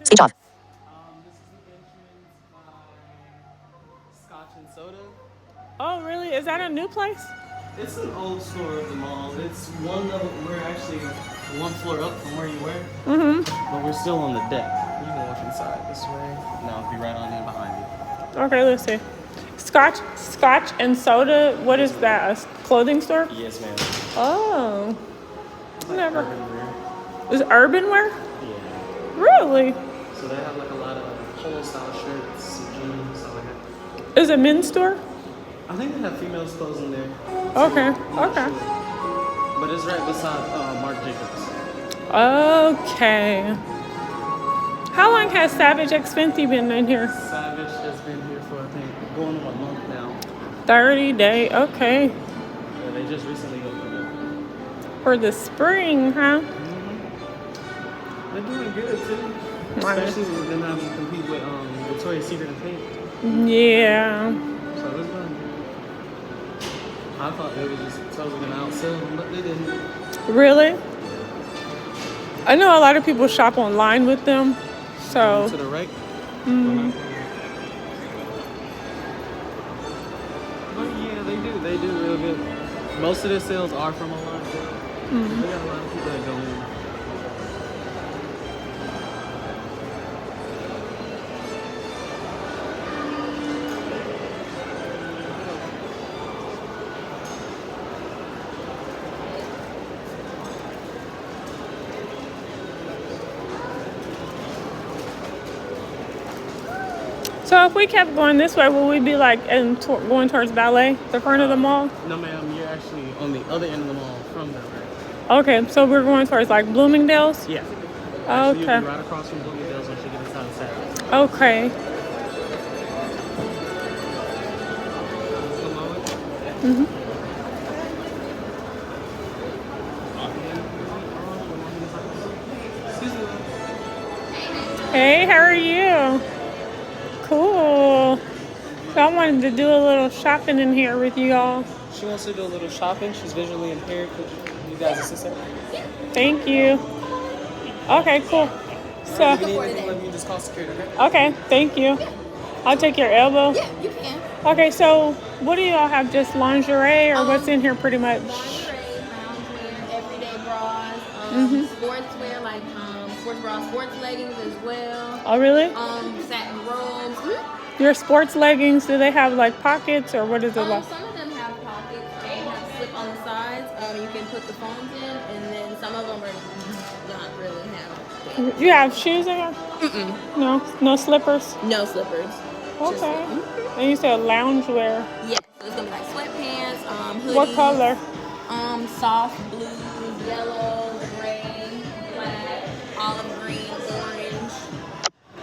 Speech off. This is the entrance by Scotch and Soda. Oh, really? Is that a new place? It's an old store of the mall. It's one level. We're actually one floor up from where you were. But we're still on the deck. You can walk inside this way. And I'll be right on in behind you. Okay, let's see. Scotch and Soda. What is that? A clothing store? Yes, ma'am. Oh, Like never. urban wear. Is urban wear? Yeah. Really? So they have like a lot of polo style shirts, some jeans, stuff like that. Is it a men's store? I think they have females clothes in there. Okay. I'm not Okay. sure. But it's right beside Marc Jacobs. Okay. How long has Savage X Fenty been in here? Savage has been here for, I think, going on a month now. 30 days. Okay. Yeah, they just recently opened up. For the spring, huh? They're doing good too. Especially with them having to compete with Victoria's Secret and Pink. Yeah. So it's done. I thought they were just totally gonna outsell them, but they didn't. Really? I know a lot of people shop online with them. So. To the right. But yeah, they do. They do real good. Most of their sales are from online. They got a lot of people that go in. So if we kept going this way, would we be like going towards ballet, the front of the mall? No, ma'am. You're actually on the other end of the mall from them. Okay, so we're going towards like Bloomingdale's? Yeah. Actually, Okay. you'll be right across from Bloomingdale's once you get inside of Savage. Okay. Hey, how are you? Cool. So I wanted to do a little shopping in here with you all. She wants to do a little shopping. She's visually impaired. Could you guys assist her? Thank you. Okay, cool. So, If you need anything, let me just call security, okay? okay, thank you. I'll take your elbow. Yeah, you can. Okay, so what do y'all have? Just lingerie or what's in here pretty much? Lingerie, loungewear, everyday bras, sportswear like sports bras, sports leggings as well. Oh, really? Satin robes. Your sports leggings, do they have like pockets or what is it like? Some of them have pockets. They have slip on the sides. You can put the phones in, and then some of them are not really have. You have shoes in here? No, no slippers? No slippers. Okay. And you said loungewear. Yeah, so it's gonna be like sweatpants, hoodies. What color? Soft blue, yellow.